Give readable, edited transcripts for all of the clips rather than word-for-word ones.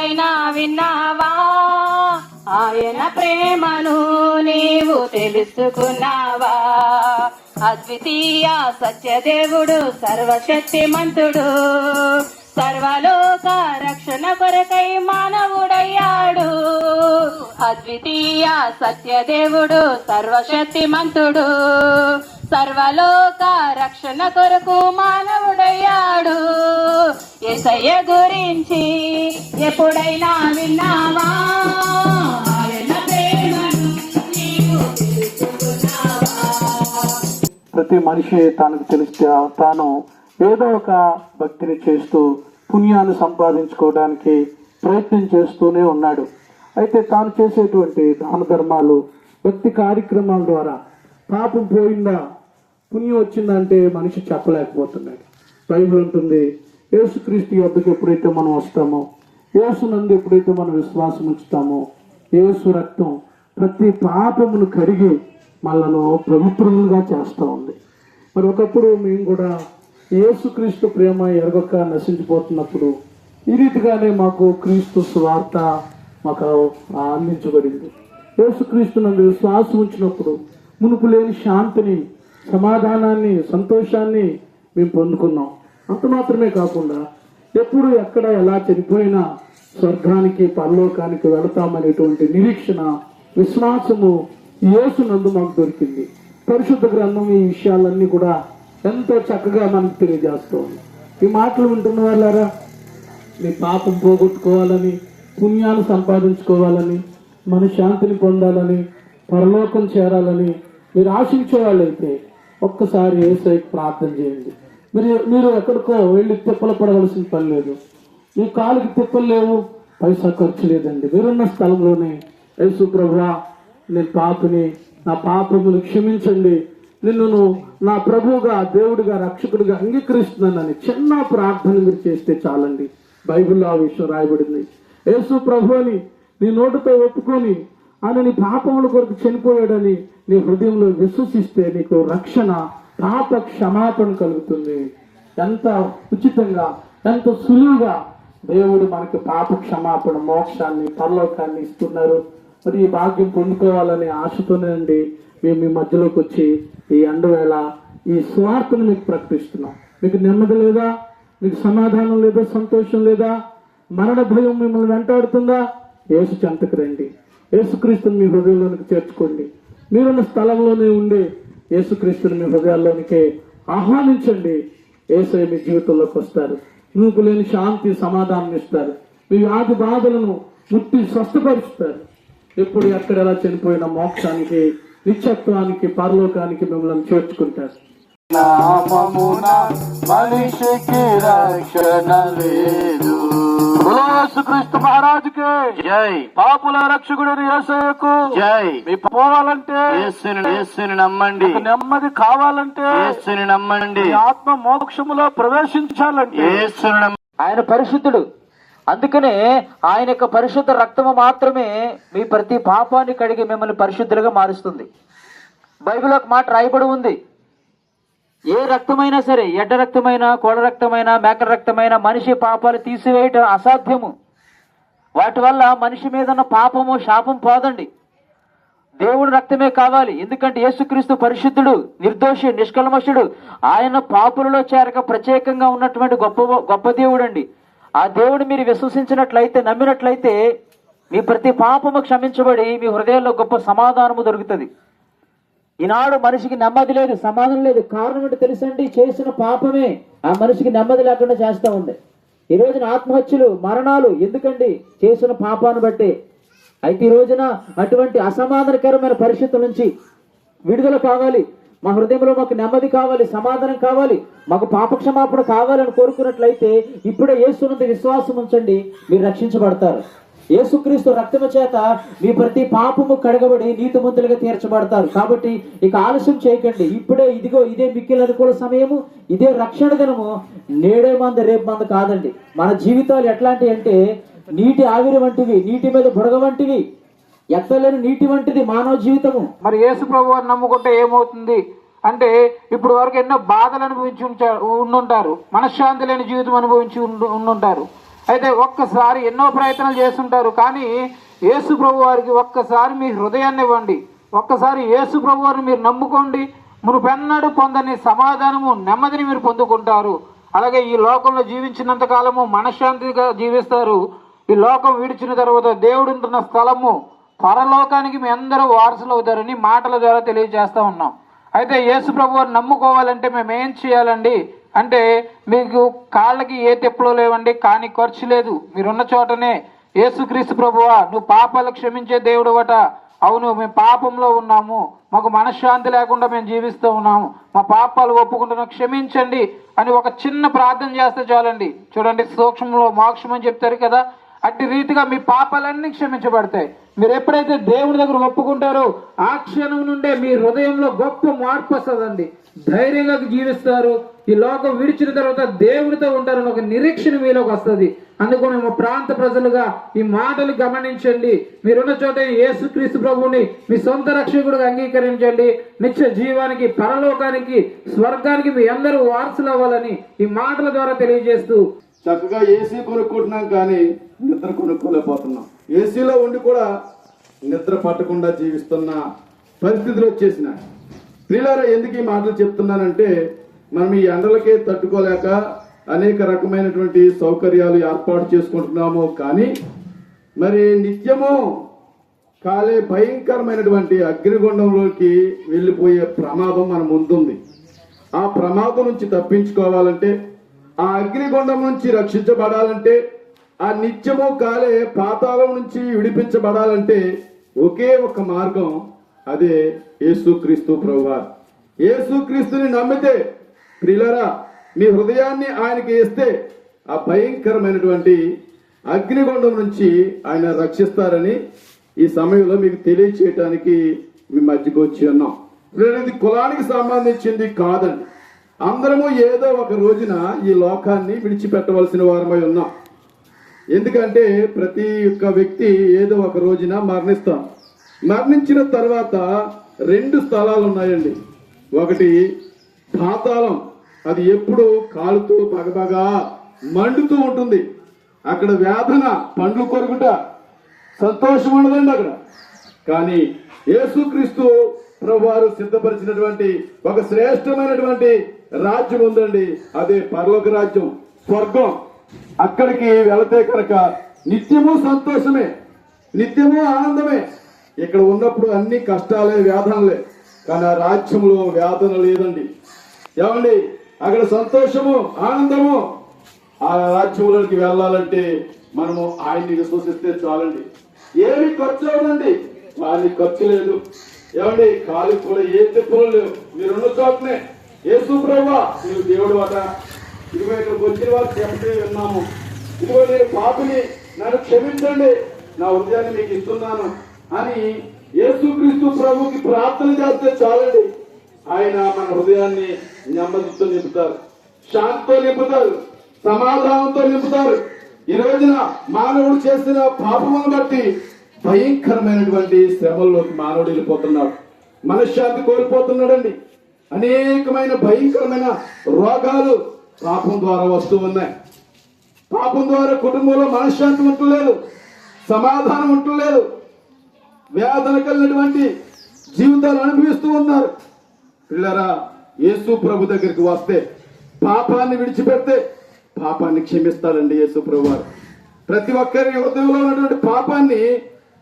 అయినా విన్నావా? ఆయన ప్రేమను నీవు తెలుసుకున్నావా? అద్వితీయ సత్యదేవుడు సర్వశక్తిమంతుడు, సర్వలోక రక్షణ కొరకై మానవుడయ్యాడు. అద్వితీయ సత్యదేవుడు సర్వశక్తిమంతుడు, సర్వలోక రక్షణ కొరకు మానవుడయ్యాడు. యేసయ్య గురించి ఎప్పుడైనా విన్నావా? ఆయన ప్రేమను నీవు తెలుసుకున్నావా? ప్రతి మనిషి తనకు తెలిస్తే తాను ఏదో ఒక భక్తిని చేస్తూ పుణ్యాన్ని సంపాదించుకోవడానికి ప్రయత్నం చేస్తూనే ఉన్నాడు. అయితే తాను చేసేటువంటి దాన ధర్మాలు, భక్తి కార్యక్రమాల ద్వారా పాపం పోయిందా, పుణ్యం వచ్చిందంటే మనిషి చెప్పలేకపోతున్నాడు. బైబిల్ ఉంటుంది, యేసుక్రీస్తు యొద్దకు ఎప్పుడైతే మనం వస్తామో, యేసునందు ఎప్పుడైతే మనం విశ్వాసం ఉంచుతామో, యేసు రక్తం ప్రతి పాపమును కడిగి మనను పవిత్రులుగా చేస్తూ ఉంది. మరి ఒకప్పుడు మేము కూడా యేసుక్రీస్తు ప్రేమ ఎరగక నశించిపోతున్నప్పుడు ఈ రీతిగానే మాకు క్రీస్తు స్వార్థ మాకు అందించబడింది. యేసుక్రీస్తు నందు విశ్వాసం ఉంచినప్పుడు మునుపు లేని శాంతిని, సమాధానాన్ని, సంతోషాన్ని మేము పొందుకున్నాం. అంత మాత్రమే కాకుండా ఎప్పుడు ఎక్కడ ఎలా చనిపోయినా స్వర్గానికి పరలోకానికి వెళతామనేటువంటి నిరీక్షణ, విశ్వాసము యేసు నందు మాకు దొరికింది. పరిశుద్ధ గ్రంథం ఈ విషయాలన్నీ కూడా ఎంతో చక్కగా మనకు తెలియజేస్తుంది. ఈ మాటలు వింటున్న వాళ్ళారా, మీ పాపం పోగొట్టుకోవాలని, పుణ్యాలు సంపాదించుకోవాలని, మన శాంతిని పొందాలని, పరలోకం చేరాలని మీరు ఆశించే వాళ్ళైతే ఒక్కసారి యేసయ్యకి ప్రార్థన చేయండి. మీరు ఎక్కడికో వెళ్ళి తిప్పలు పడవలసిన పని లేదు. మీ కాలుకి తిప్పలు లేవు, పైసా ఖర్చు లేదండి. మీరున్న స్థలంలోనే యేసు ప్రభువా, నేను పాపిని, నా పాపములు క్షమించండి, నిన్ను నా ప్రభువుగా, దేవుడిగా, రక్షకుడిగా అంగీకరిస్తున్నానని చిన్న ప్రార్థన మీరు చేస్తే చాలండి. బైబిల్లో ఆ విషయం రాయబడింది. యేసు ప్రభువుని నీ నోటితో ఒప్పుకొని ఆయన నీ పాపముల కొరకు చనిపోయాడని నీ హృదయంలో విశ్వసిస్తే నీకు రక్షణ, పాప క్షమాపణ కలుగుతుంది. ఎంత ఉచితంగా, ఎంత సులువుగా దేవుడు మనకి పాప క్షమాపణ, మోక్షాన్ని, పరలోకాన్ని ఇస్తున్నారు. మరి ఈ భాగ్యం పొందుకోవాలనే ఆశతోనేనండి మేము మీ మధ్యలోకి వచ్చి ఈ ఎండవేళ ఈ స్వార్థను మీకు ప్రకటిస్తున్నాం. మీకు నెమ్మది లేదా? మీకు సమాధానం లేదా? సంతోషం లేదా? మరణ భయం మిమ్మల్ని వెంటాడుతుందా? యేసు చెంతకు రండి. యేసుక్రీస్తుని మీ హృదయంలోనికి చేర్చుకోండి. మీరున్న స్థలంలోనే ఉండే యేసుక్రీస్తుని మీ హృదయాల్లోనికే ఆహ్వానించండి. యేసయ్య మీ జీవితంలోకి వస్తారు. మీకు లేని శాంతి, సమాధానం ఇస్తారు. మీ వ్యాధి బాధలను ముట్టి స్వస్థపరుస్తారు. ఎప్పుడు ఎక్కడ ఎలా చనిపోయిన మోక్షానికి, నిత్యత్వానికి, పరలోకానికి మిమ్మల్ని చేర్చుకుంటారు. నామమున మనిషికి రక్షణ లేదు. యేసుక్రీస్తు మహారాజుకి జై. పాపుల రక్షకుడు యేసయ్యకు జై. మీ పోవాలంటే యేసుని నమ్మండి. నెమ్మది కావాలంటే యేసుని నమ్మండి. ఆత్మ మోక్షములో ప్రవేశించాలంటే యేసుని నమ్మండి. ఆయన పరిశుద్ధుడు. అందుకనే ఆయన యొక్క పరిశుద్ధ రక్తము మాత్రమే మీ ప్రతి పాపాన్ని కడిగి మిమ్మల్ని పరిశుద్ధులుగా మారుస్తుంది. బైబిల్ ఒక మాట రాయబడి ఉంది, ఏ రక్తమైనా సరే, ఎడ్డ రక్తమైన, కోడ రక్తమైన, మేకల రక్తమైన మనిషి పాపాలు తీసివేయటం అసాధ్యము. వాటి వల్ల మనిషి మీద ఉన్న పాపము, శాపం పోదండి. దేవుడు రక్తమే కావాలి. ఎందుకంటే యేసుక్రీస్తు పరిశుద్ధుడు, నిర్దోషి, నిష్కల్మషుడు. ఆయన పాపులలో చేరక ప్రత్యేకంగా ఉన్నటువంటి గొప్ప దేవుడు అండి. ఆ దేవుడు మీరు విశ్వసించినట్లయితే, నమ్మినట్లయితే మీ ప్రతి పాపము క్షమించబడి మీ హృదయంలో గొప్ప సమాధానము దొరుకుతుంది. ఈనాడు మనిషికి నెమ్మది లేదు, సమాధానం లేదు. కారణం ఏంటో తెలుసండి? చేసిన పాపమే ఆ మనిషికి నెమ్మది లేకుండా చేస్తూ ఉంది. ఈ రోజున ఆత్మహత్యలు, మరణాలు ఎందుకండి? చేసిన పాపాన్ని బట్టి. అయితే ఈ రోజున అటువంటి అసమాధానకరమైన పరిస్థితుల నుంచి విడుదల కావాలి. మా హృదయంలో మాకు నెమ్మది కావాలి, సమాధానం కావాలి, మాకు పాపక్షమాపణ కావాలని కోరుకున్నట్లయితే ఇప్పుడే యేసునందు విశ్వాసం ఉంచండి, మీరు రక్షించబడతారు. యేసుక్రీస్తు రక్తము చేత మీ ప్రతి పాపము కడగబడి నీతిమంతులుగా తీర్చబడతారు. కాబట్టి ఇక ఆలస్యం చేయకండి. ఇప్పుడే ఇదే మిక్కిలి అనుకూల సమయము, ఇదే రక్షణ దినము. నేడే మంది రేపు మంది కాదండి. మన జీవితాలు ఎట్లాంటివి అంటే నీటి ఆవిరి వంటివి, నీటి మీద బుడగ వంటివి, ఎక్కలేని నీటి వంటిది మానవ జీవితము. మరి యేసు ప్రభు వారిని నమ్ముకుంటే ఏమవుతుంది అంటే, ఇప్పుడు వరకు ఎన్నో బాధలు అనుభవించి ఉండుంటారు, మనశ్శాంతి లేని జీవితం అనుభవించి ఉండుంటారు. అయితే ఒక్కసారి ఎన్నో ప్రయత్నాలు చేస్తుంటారు, కానీ యేసు ప్రభు వారికి ఒక్కసారి మీ హృదయాన్ని ఇవ్వండి. ఒక్కసారి యేసు ప్రభు వారిని మీరు నమ్ముకోండి. మునుపెన్నడూ పొందని సమాధానము, నెమ్మదిని మీరు పొందుకుంటారు. అలాగే ఈ లోకంలో జీవించినంత కాలము మనశ్శాంతిగా జీవిస్తారు. ఈ లోకం విడిచిన తర్వాత దేవుడు ఉంటున్న స్థలము పరలోకానికి మీ అందరూ వారసులు అవుతారని మాటల ద్వారా తెలియజేస్తా ఉన్నాం. అయితే యేసు ప్రభు వారిని నమ్ముకోవాలంటే మేము ఏం చేయాలండి అంటే, మీకు కాళ్ళకి ఏ తెప్పులు లేవండి, కానీ ఖర్చు లేదు. మీరున్న చోటనే యేసుక్రీస్తు ప్రభువా నువ్వు పాపాలు క్షమించే దేవుడు అట. అవును, మేము పాపంలో ఉన్నాము, మాకు మనశ్శాంతి లేకుండా మేము జీవిస్తూ ఉన్నాము, మా పాపాలు ఒప్పుకుంటున్నాం, క్షమించండి అని ఒక చిన్న ప్రార్థన చేస్తే చాలండి. చూడండి, సూక్ష్మంలో మోక్షం అని చెప్తారు కదా, అట్టి రీతిగా మీ పాపాలన్నీ క్షమించబడతాయి. మీరు ఎప్పుడైతే దేవుని దగ్గర ఒప్పుకుంటారో ఆ క్షణం నుండే మీ హృదయంలో గొప్ప మార్పు వస్తుందండి. ధైర్యంగా జీవిస్తారు. ఈ లోకం విడిచిన తర్వాత దేవుడితో ఉంటారని ఒక నిరీక్షణ మీలోకి వస్తుంది. అందుకని మా ప్రాంత ప్రజలుగా ఈ మాటలు గమనించండి. మీరున్న చోట యేసుక్రీస్తు ప్రభువుని మీ సొంత రక్షకుడిగా అంగీకరించండి. నిత్య జీవానికి, పరలోకానికి, స్వర్గానికి మీ అందరూ వారసులు అవ్వాలని ఈ మాటల ద్వారా తెలియజేస్తూ, చక్కగా ఏసీ కొనుక్కుంటున్నాం కానీ నిద్ర కొనుక్కోలేకపోతున్నాం. ఏసీలో ఉండి కూడా నిద్ర పట్టకుండా జీవిస్తున్న పరిస్థితులు వచ్చేసినాయి. ప్రియులారా, ఎందుకు ఈ మాటలు చెప్తున్నానంటే, మనం ఈ ఎండలకే తట్టుకోలేక అనేక రకమైనటువంటి సౌకర్యాలు ఏర్పాటు చేసుకుంటున్నాము, కానీ మరి నిత్యము కాలే భయంకరమైనటువంటి అగ్నిగుండంలోకి వెళ్ళిపోయే ప్రమాదం మన ముందుంది. ఆ ప్రమాదం నుంచి తప్పించుకోవాలంటే, ఆ అగ్నిగుండం నుంచి రక్షించబడాలంటే, ఆ నిత్యము కాలే పాతాళం నుంచి విడిపించబడాలంటే ఒకే ఒక మార్గం, అదే యేసుక్రీస్తు ప్రభువారు. యేసుక్రీస్తుని నమ్మితే ప్రియులారా, మీ హృదయాన్ని ఆయనకి ఇస్తే ఆ భయంకరమైనటువంటి అగ్నిగుండం నుంచి ఆయన రక్షిస్తారని ఈ సమయంలో మీకు తెలియచేయటానికి మీ మధ్యకు వచ్చి ఉన్నాం. ఇది కులానికి సంబంధించింది కాదండి. అందరము ఏదో ఒక రోజున ఈ లోకాన్ని విడిచిపెట్టవలసిన వారమై ఉన్నాం. ఎందుకంటే ప్రతి ఒక్క వ్యక్తి ఏదో ఒక రోజున మరణిస్తాం. మరణించిన తర్వాత 2 స్థలాలు ఉన్నాయండి. ఒకటి పాతాళం, అది ఎప్పుడు కాలుతూ బగబగా మండుతూ ఉంటుంది. అక్కడ వేదన, పండ్లు కొరుకుట, సంతోషం ఉండదండి అక్కడ. కానీ యేసుక్రీస్తు ప్రభువారు సిద్ధపరిచినటువంటి ఒక శ్రేష్టమైనటువంటి రాజ్యం ఉందండి. అదే పరలోక రాజ్యం, స్వర్గం. అక్కడికి వెళితే కనుక నిత్యము సంతోషమే, నిత్యము ఆనందమే. ఇక్కడ ఉన్నప్పుడు అన్ని కష్టాలే, వేదనలే. కానీ ఆ రాజ్యంలో వేదన లేదండి. ఏమండి, అక్కడ సంతోషము, ఆనందము. ఆ రాజ్యంలోకి వెళ్ళాలంటే మనము ఆయన్ని విశ్వసిస్తే చాలండి. ఏమి ఖర్చు అవునండి, వాళ్ళకి ఖర్చు లేదు. ఏమండి, కాలికి కూడా ఏ తెప్పులు లేవు. మీరున్న చోటనే యేసు ప్రభువా మీరు దేవుడు అట. ఇదిగో ఇక్కడికి వచ్చిన వారు చెప్తే విన్నాము, ఇదిగో నేను పాపిని, నన్ను క్షమించండి, నా హృదయాన్ని మీకు ఇస్తున్నాను అని యేసుక్రీస్తు ప్రభుకి ప్రార్థన చేస్తే చాలండి. ఆయన మన హృదయాన్ని నెమ్మదితో నింపుతారు, శాంతితో నింపుతారు, సమాధానంతో నింపుతారు. ఈ రోజున మానవుడు చేసిన పాపమును బట్టి భయంకరమైనటువంటి శ్రమల్లోకి మానవుడు వెళ్ళిపోతున్నాడు, మనశ్శాంతి కోల్పోతున్నాడండి. అనేకమైన భయంకరమైన రోగాలు పాపం ద్వారా వస్తూ ఉన్నాయి. పాపం ద్వారా కుటుంబంలో మనశ్శాంతి ఉంటలేదు, సమాధానం ఉంటలేదు, వేదన కలిగినటువంటి జీవితాలు అనుభవిస్తూ ఉన్నారు. పిల్లరా, యేసు ప్రభు దగ్గరికి వస్తే, పాపాన్ని విడిచిపెడితే పాపాన్ని క్షమిస్తాడండి యేసు ప్రభు వారు. ప్రతి ఒక్కరి హృదయంలో ఉన్నటువంటి పాపాన్ని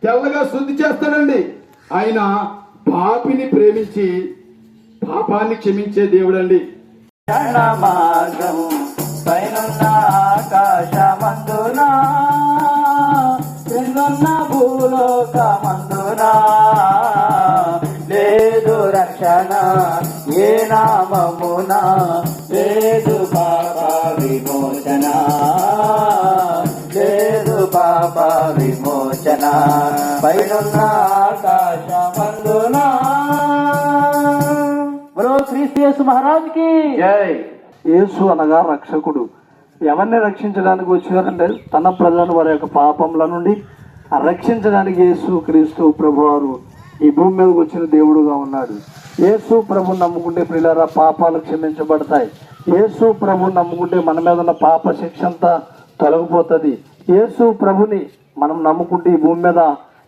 తెల్లగా శుద్ధి చేస్తాడండి. ఆయన పాపిని ప్రేమించి పాపాన్ని క్షమించే దేవుడండి. మార్గం పైనున్న ఆకాశమందున, క్రిందున్న భూలోకమందున లేదు రక్షణ ఏ నామమున, లేదు పాప విమోచన, లేదు పాప విమోచన పైనున్న ఆకాశమందున. బలో క్రీస్తు యేసు మహారాజుకి జై. యేసు అనగా రక్షకుడు. ఎవరిని రక్షించడానికి వచ్చారంటే తన ప్రజలను వారి యొక్క పాపముల నుండి రక్షించడానికి యేసు క్రీస్తు ప్రభువారు ఈ భూమి మీదకి వచ్చిన దేవుడుగా ఉన్నాడు. యేసు ప్రభుని నమ్ముకుంటే ప్రియులారా పాపాలు క్షమించబడతాయి. యేసు ప్రభుని నమ్ముకుంటే మన మీద ఉన్న పాప శిక్ష అంతా తొలగిపోతుంది. యేసు ప్రభుని మనం నమ్ముకుంటే ఈ భూమి మీద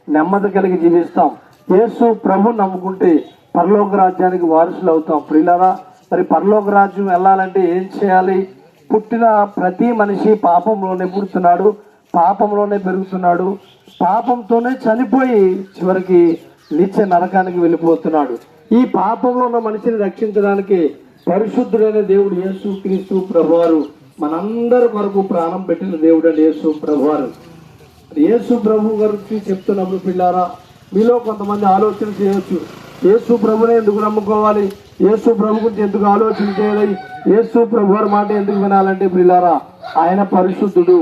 నెమ్మది కలిగి జీవిస్తాం. యేసు ప్రభు నమ్ముకుంటే పరలోక రాజ్యానికి వారసులు అవుతాం. ప్రియులారా, మరి పరలోక రాజ్యం వెళ్ళాలంటే ఏం చేయాలి? పుట్టిన ప్రతి మనిషి పాపంలోనే పుడుతున్నాడు, పాపంలోనే పెరుగుతున్నాడు, పాపంతోనే చనిపోయి చివరికి నిత్య నరకానికి వెళ్ళిపోతున్నాడు. ఈ పాపంలో ఉన్న మనిషిని రక్షించడానికి పరిశుద్ధుడైన దేవుడు యేసు క్రీస్తు ప్రభువారు మనందరి కొరకు ప్రాణం పెట్టిన దేవుడు అండి యేసు ప్రభువారు. యేసు ప్రభు గురించి చెప్తున్నప్పుడు పిల్లారా, మీలో కొంతమంది ఆలోచన చేయవచ్చు, యేసు ప్రభునే ఎందుకు నమ్ముకోవాలి, యేసు ప్రభు గురించి ఎందుకు ఆలోచన చేయాలి, యేసు ప్రభు వారి మాట ఎందుకు వినాలంటే పిల్లారా, ఆయన పరిశుద్ధుడు,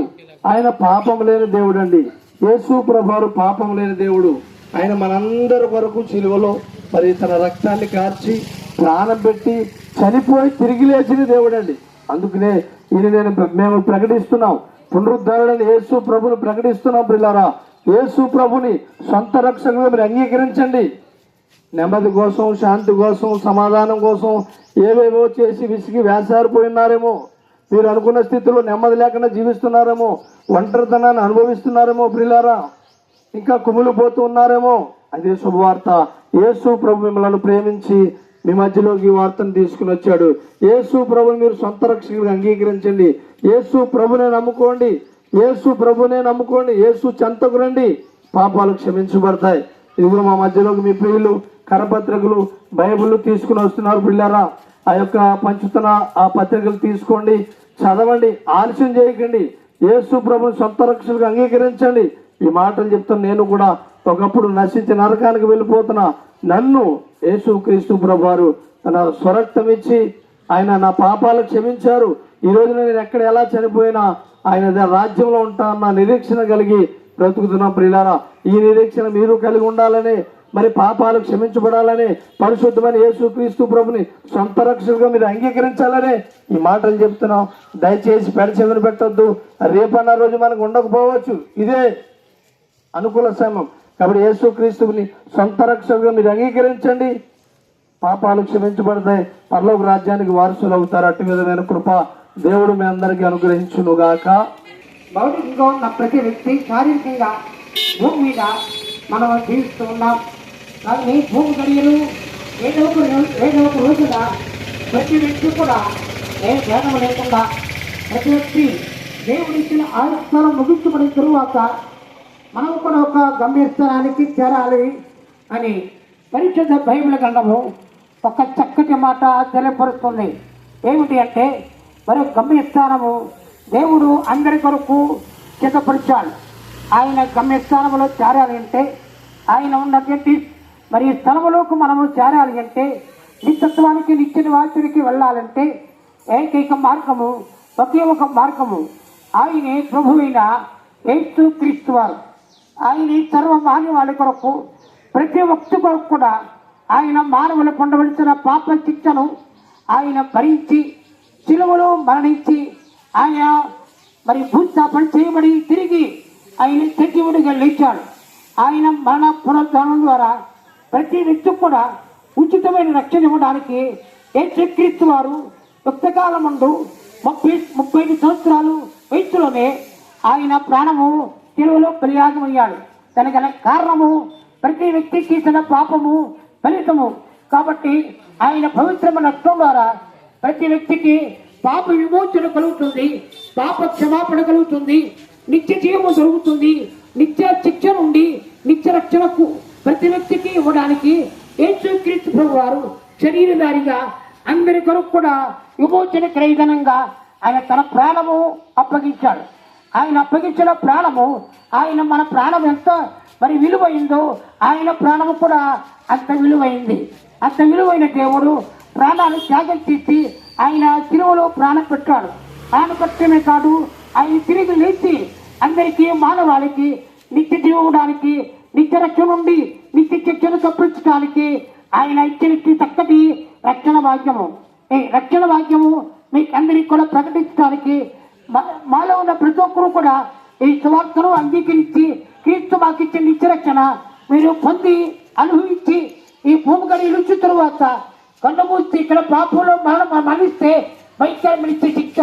ఆయన పాపం లేని దేవుడు అండి. యేసు ప్రభు వారు పాపం లేని దేవుడు. ఆయన మనందరి కొరకు సిలువలో మరి తన రక్తాన్ని కార్చి ప్రాణం పెట్టి చనిపోయి తిరిగి లేచిన దేవుడు అండి. అందుకనే ఇది మేము ప్రకటిస్తున్నాం, పునరుద్ధరణని యేసు ప్రభుని ప్రకటిస్తున్నాం. పిల్లారా, యేసు ప్రభుని సొంత రక్షకుగా మీరు అంగీకరించండి. నెమ్మది కోసం, శాంతి కోసం, సమాధానం కోసం ఏవేవో చేసి విసిగి వేసారిపోయినారేమో, మీరు అనుకున్న స్థితిలో నెమ్మది లేకుండా జీవిస్తున్నారేమో, ఒంటరితనాన్ని అనుభవిస్తున్నారేమో, ప్రియులారా ఇంకా కుమిలిపోతూ ఉన్నారేమో. అదే శుభవార్త. యేసు ప్రభు మిమ్మల్ని ప్రేమించి మీ మధ్యలోకి ఈ వార్తను తీసుకుని వచ్చాడు. యేసు ప్రభుని మీరు సొంత రక్షకుడిగా అంగీకరించండి. యేసు ప్రభునే నమ్ముకోండి, యేసు ప్రభునే నమ్ముకోండి, యేసు చెంతకు రండి, పాపాలు క్షమించబడతాయి. ఇదిగో మా మధ్యలోకి మీ ప్రియులు కరపత్రికలు, బైబిల్ తీసుకుని వస్తున్నారు. పిల్లారా, ఆ యొక్క పంచుతున్న ఆ పత్రికలు తీసుకోండి, చదవండి, ఆలస్యం చేయకండి. యేసు ప్రభుని సొంత రక్షకుడిగా అంగీకరించండి. ఈ మాటలు చెప్తాను. నేను కూడా ఒకప్పుడు నశించి నరకానికి వెళ్ళిపోతున్నా నన్ను యేసు క్రీస్తు ప్రభువారు తన స్వరక్తం ఇచ్చి ఆయన నా పాపాలు క్షమించారు. ఈ రోజు నేను ఎక్కడ ఎలా చనిపోయినా ఆయన రాజ్యంలో ఉంటానన్న నిరీక్షణ కలిగి బ్రతుకుతున్నాం. ప్రియులారా, ఈ నిరీక్షణ మీరు కలిగి ఉండాలని, మరి పాపాలు క్షమించబడాలని, పరిశుద్ధమైన యేసు క్రీస్తు ప్రభుని సొంత రక్షకుగా మీరు అంగీకరించాలని ఈ మాటలు చెప్తున్నాం. దయచేసి పెడచెవిని పెట్టొద్దు. రేపన్న రోజు మనకు ఉండకపోవచ్చు, ఇదే అనుకూల సమయం. కాబట్టి యేసు క్రీస్తుని సొంత రక్షకుగా మీరు అంగీకరించండి, పాపాలు క్షమించబడతాయి, పరలోక రాజ్యానికి వారసులు అవుతారు. అట్టి విధమైన కృప దేవుడు మీ అందరికీ అనుగ్రహించునుగాక. భౌతికంగా ఉన్న ప్రతి వ్యక్తి శారీరకంగా భూమి మీద మనం జీవిస్తూ ఉన్నాం. కానీ భూమి గడియలు ఏదో ఒక రోజున ప్రతి వ్యక్తి కూడా ఏ భేదం లేకుండా ప్రతి వ్యక్తి దేవుడిచ్చిన ఆయుష్కాలం ముగించబడిన తరువాత మనం కూడా ఒక గమ్యస్థానానికి చేరాలి అని పరిశుద్ధ బైబిల్ గ్రంథము ఒక చక్కటి మాట తెలియపరుస్తుంది. ఏమిటి అంటే, మరి గమ్యస్థానము దేవుడు అందరి కొరకు సిద్ధపరిచాడు. ఆయన గమ్యస్థానంలో చేరాలి అంటే, ఆయన ఉన్నటువంటి మరి స్థలములోకి మనము చేరాలి అంటే, నిత్యత్వానికి నిత్య నివాసానికి వెళ్ళాలంటే ఏకైక మార్గము, ఒకే ఒక మార్గము. ఆయనే ప్రభువైన యేసు క్రీస్తు వారు. ఆయన సర్వ మానవాళి కొరకు, ప్రతి ఒక్క కొరకు కూడా ఆయన మానవులు పొందవలసిన పాప శిక్షను ఆయన భరించి శిలువలో మరణించి ఆయన మరి భూస్థాపన చేయబడి తిరిగి ఆయన సజీవుడిగా లేచాడు. ఆయన మరణ పునరుద్ధరణ ద్వారా ప్రతి వ్యక్తి కూడా ఉచితమైన రక్షణ ఇవ్వడానికి యేసుక్రీస్తు వారు యుక్తకాలం ముందు 35 సంవత్సరాలు వయసులోనే ఆయన ప్రాణము శిలువలో బలియాగమయ్యాడు. దానికి కారణము ప్రతి వ్యక్తి చేసిన పాపము ఫలితము. కాబట్టి ఆయన పవిత్రమైన రక్తం ద్వారా ప్రతి వ్యక్తికి పాప విమోచన కలుగుతుంది, పాప క్షమాపణ కలుగుతుంది, నిత్య జీవము దొరుకుతుంది. నిత్య శిక్ష నుండి నిత్య రక్షణకు ప్రతి వ్యక్తికి ఇవ్వడానికి యేసుక్రీస్తు ప్రభువారు శరీరధారిగా అందరి కొరకు కూడా విమోచన క్రయధనంగా ఆయన తన ప్రాణము అప్పగించాడు. ఆయన అప్పగించిన ప్రాణము, ఆయన మన ప్రాణం ఎంత మరి విలువైందో ఆయన ప్రాణము కూడా అంత విలువైంది. అంత విలువైన దేవుడు ప్రాణాన్ని త్యాగం చేసి ఆయన శిలువలో ప్రాణం పెట్టాడు. ప్రాణం పెట్టడమే కాదు, ఆయన తిరిగి లేచి అందరికీ మానవాళికి నిత్య జీవడానికి, నిత్య రక్షణ నుండి నిత్య శిక్షను తప్పించడానికి ఆయన ఇచ్చిన చక్కటి రక్షణ భాగ్యము. ఈ రక్షణ భాగ్యము మీకు అందరికీ కూడా ప్రకటించడానికి మాలో ఉన్న ప్రతి ఒక్కరూ కూడా ఈ సువార్తను అంగీకరించి క్రీస్తు మాకు ఇచ్చిన నిత్య రక్షణ మీరు పొంది అనుభవించి ఈ భూమి గడియలు తరువాత కన్ను మూసి ఇక్కడ పాపంలో మరణిస్తే భయంకరమైన శిక్ష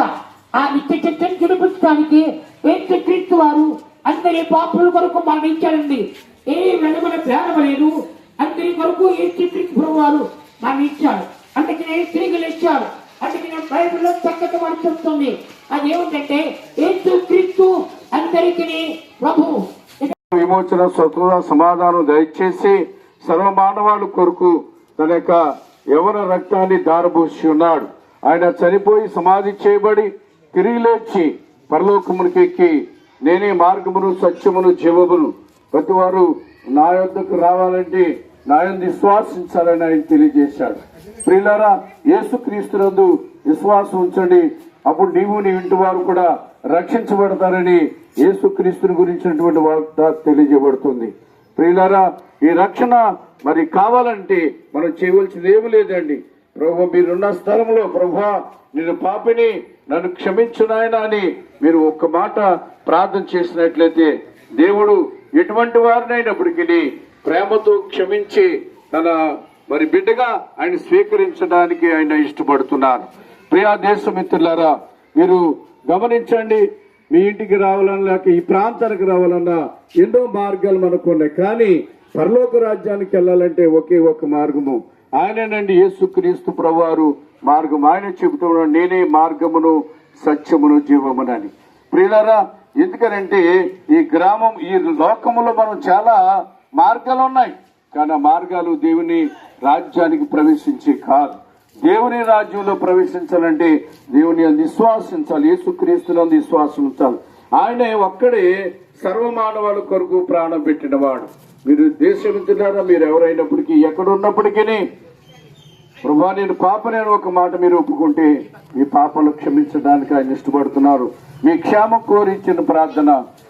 ఆ నిత్య చిత్తాన్ని చూపించడానికి యేసుక్రీస్తు వారు అందరి పాపుల కొరకు మరణించారండి. ఏ వెలుగుల భేదం లేదు. అందరి కొరకు యేసుక్రీస్తు వారు మరణించారు. అందుకనే తిరిగి లేచారు. అందుకనే బైబిల్లో చక్కటి మాట చెప్తుంది. అదేమిటంటే యేసుక్రీస్తు అందరికీ ప్రభువు. విమోచన, స్వతంత్ర, సమాధానం దయచేసి సర్వమానవాళి కొరకు తన యొక్క యవన రక్తాన్ని దారబోసి ఉన్నాడు. ఆయన చనిపోయి సమాధి చేయబడి తిరిగి లేచి పరలోకమునికి ఎక్కి నేనే మార్గమును, సత్యమును, జీవమును, ప్రతి వారు నా యొద్దకు రావాలంటే నా యందు విశ్వాసించాలని ఆయన తెలియజేశాడు. ప్రియులారా, యేసుక్రీస్తునందు విశ్వాసం ఉంచండి, అప్పుడు నీవు నీ ఇంటి వారు కూడా రక్షించబడతారని యేసుక్రీస్తుని గురించినటువంటి వార్త తెలియజేయబడుతుంది. ప్రియులారా, ఈ రక్షణ మరి కావాలంటే మనం చేయవలసింది ఏమీ లేదండి. ప్రభు, మీరున్న స్థలంలో ప్రభువా నేను పాపిని, నన్ను క్షమించు నాయనా అని మీరు ఒక్క మాట ప్రార్థన చేసినట్లయితే దేవుడు ఎటువంటి వారినైనప్పటికీ ప్రేమతో క్షమించి తన మరి బిడ్డగా ఆయన స్వీకరించడానికి ఆయన ఇష్టపడుతున్నారు. ప్రియా దేశమిత్రులారా, మీరు గమనించండి, మీ ఇంటికి రావాలన్నా, లేక ఈ ప్రాంతానికి రావాలన్నా ఎన్నో మార్గాలు మనకు ఉన్నాయి. కానీ పరలోక రాజ్యానికి వెళ్ళాలంటే ఒకే ఒక మార్గము, ఆయనేనండి యేసుక్రీస్తు ప్రభువారు మార్గం. ఆయన చెబుతున్నాడు, నేనే మార్గమును, సత్యమును, జీవమునని. ప్రియులారా, ఎందుకనంటే ఈ గ్రామం, ఈ లోకములో మనం చాలా మార్గాలు ఉన్నాయి. కానీ ఆ మార్గాలు దేవుని రాజ్యానికి ప్రవేశించే కాదు. దేవుని రాజ్యంలో ప్రవేశించాలంటే దేవుని అందు విశ్వాసించాలి, యేసుక్రీస్తునందు విశ్వాసం ఉంచాలి. ఆయన ఒక్కడే సర్వమానవాళ్ళ కొరకు ప్రాణం పెట్టినవాడు. మీరు దేశమిత్రులారా, మీరు ఎవరైనప్పటికీ ఎక్కడున్నప్పటికీ ప్రభా నేను పాపనేను ఒక మాట మీరు ఒప్పుకుంటే మీ పాపలు క్షమించడానికి ఆయన ఇష్టపడుతున్నారు. మీ క్షేమం కోరించిన ప్రార్థన